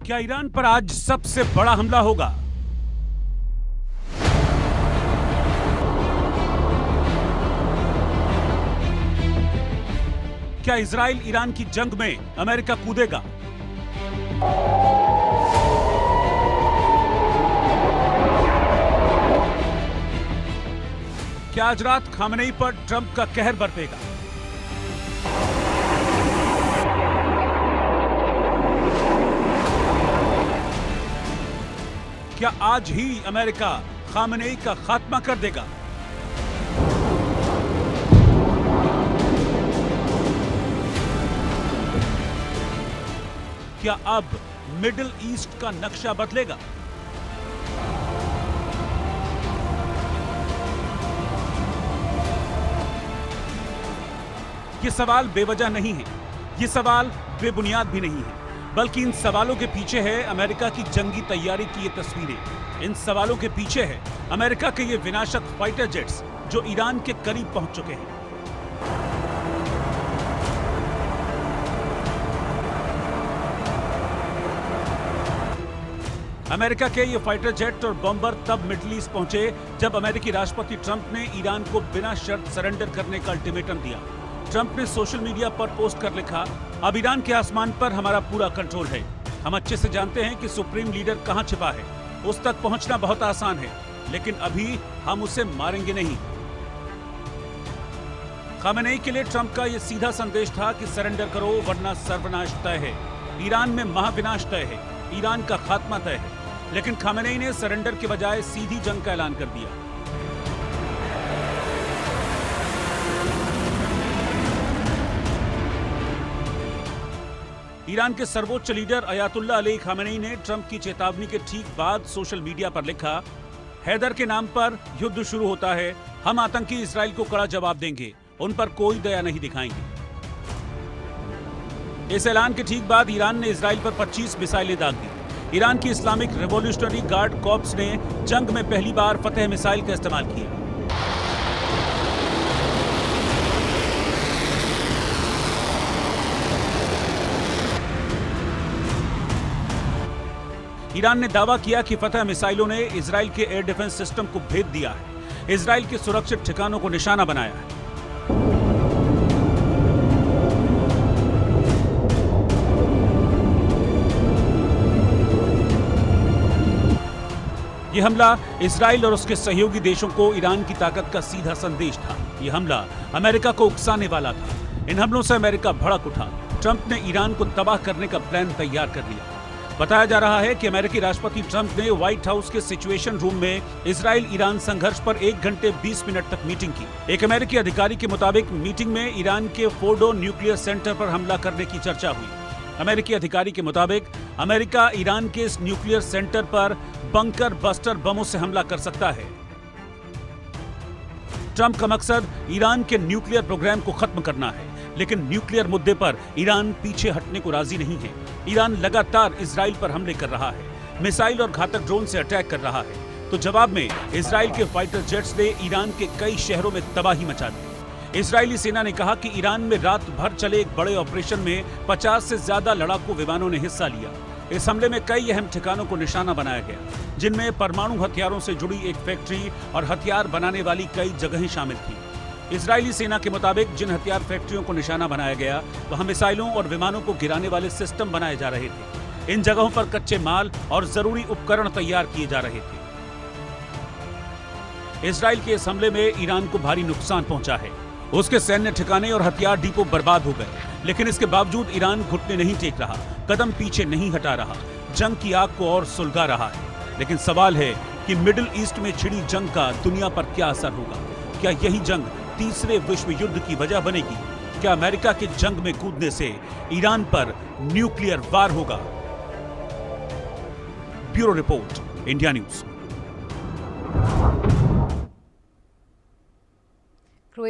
क्या ईरान पर आज सबसे बड़ा हमला होगा? क्या इजराइल ईरान की जंग में अमेरिका कूदेगा? क्या आज रात खामेनेई पर ट्रंप का कहर बरपेगा? क्या आज ही अमेरिका खामेनेई का खात्मा कर देगा? क्या अब मिडिल ईस्ट का नक्शा बदलेगा? ये सवाल बेवजह नहीं है, ये सवाल बेबुनियाद भी नहीं है, बल्कि इन सवालों के पीछे है अमेरिका की जंगी तैयारी की ये तस्वीरें। इन सवालों के पीछे है अमेरिका के ये विनाशक फाइटर जेट्स जो ईरान के करीब पहुंच चुके हैं। अमेरिका के ये फाइटर जेट और बॉम्बर तब मिडिल ईस्ट पहुंचे जब अमेरिकी राष्ट्रपति ट्रंप ने ईरान को बिना शर्त सरेंडर करने का अल्टीमेटम दिया। ट्रंप ने सोशल मीडिया पर पोस्ट कर लिखा, अब ईरान के आसमान पर हमारा पूरा कंट्रोल है। हम अच्छे से जानते हैं कि सुप्रीम लीडर कहां छिपा है, उस तक पहुंचना बहुत आसान है, लेकिन अभी हम उसे मारेंगे नहीं। खामेनेई के लिए ट्रंप का यह सीधा संदेश था कि सरेंडर करो वरना सर्वनाश तय है। ईरान में महाविनाश तय है, ईरान का खात्मा तय है। लेकिन खामेनेई ने सरेंडर के बजाय सीधी जंग का ऐलान कर दिया। ईरान के सर्वोच्च लीडर अयातुल्लाह अली खामेनेई ने ट्रंप की चेतावनी के ठीक बाद सोशल मीडिया पर लिखा, हैदर के नाम पर युद्ध शुरू होता है, हम आतंकी इजराइल को कड़ा जवाब देंगे, उन पर कोई दया नहीं दिखाएंगे। इस ऐलान के ठीक बाद ईरान ने इजराइल पर 25 मिसाइलें दाग दी। ईरान की इस्लामिक रिवॉल्यूशनरी गार्ड कॉर्प्स ने जंग में पहली बार फतेह मिसाइल का इस्तेमाल किया। ईरान ने दावा किया कि फतेह मिसाइलों ने इजराइल के एयर डिफेंस सिस्टम को भेद दिया है, इजराइल के सुरक्षित ठिकानों को निशाना बनाया है। यह हमला इजराइल और उसके सहयोगी देशों को ईरान की ताकत का सीधा संदेश था। यह हमला अमेरिका को उकसाने वाला था। इन हमलों से अमेरिका भड़क उठा। ट्रंप ने ईरान को तबाह करने का प्लान तैयार कर लिया। बताया जा रहा है कि अमेरिकी राष्ट्रपति ट्रंप ने व्हाइट हाउस के सिचुएशन रूम में इजराइल ईरान संघर्ष पर 1 घंटे 20 मिनट तक मीटिंग की। एक अमेरिकी अधिकारी के मुताबिक मीटिंग में ईरान के फोर्डो न्यूक्लियर सेंटर पर हमला करने की चर्चा हुई। अमेरिकी अधिकारी के मुताबिक अमेरिका ईरान के इस न्यूक्लियर सेंटर पर बंकर बस्टर बमों से हमला कर सकता है। ट्रंप का मकसद ईरान के न्यूक्लियर प्रोग्राम को खत्म करना है, लेकिन न्यूक्लियर मुद्दे पर ईरान पीछे हटने को राजी नहीं है। ईरान लगातार इजराइल पर हमले कर रहा है, मिसाइल और घातक ड्रोन से अटैक कर रहा है। तो जवाब में इजराइल के फाइटर जेट्स ने ईरान के कई शहरों में तबाही मचा दी। इजरायली सेना ने कहा कि ईरान में रात भर चले एक बड़े ऑपरेशन में 50 से ज्यादा लड़ाकू विमानों ने हिस्सा लिया। इस हमले में कई अहम ठिकानों को निशाना बनाया गया, जिनमें परमाणु हथियारों से जुड़ी एक फैक्ट्री और हथियार बनाने वाली कई जगहें शामिल थी। इजरायली सेना के मुताबिक जिन हथियार फैक्ट्रियों को निशाना बनाया गया, वहां मिसाइलों और विमानों को गिराने वाले सिस्टम बनाए जा रहे थे। इन जगहों पर कच्चे माल और जरूरी उपकरण तैयार किए जा रहे थे। इजराइल के इस हमले में ईरान को भारी नुकसान पहुंचा है। उसके सैन्य ठिकाने और हथियार डिपो बर्बाद हो गए, लेकिन इसके बावजूद ईरान घुटने नहीं टेक रहा, कदम पीछे नहीं हटा रहा, जंग की आग को और सुलगा रहा है। लेकिन सवाल है कि मिडिल ईस्ट में छिड़ी जंग का दुनिया पर क्या असर होगा? क्या यही जंग तीसरे विश्व युद्ध की वजह बनेगी? क्या अमेरिका के जंग में कूदने से ईरान पर न्यूक्लियर वार होगा? Bureau report, India news.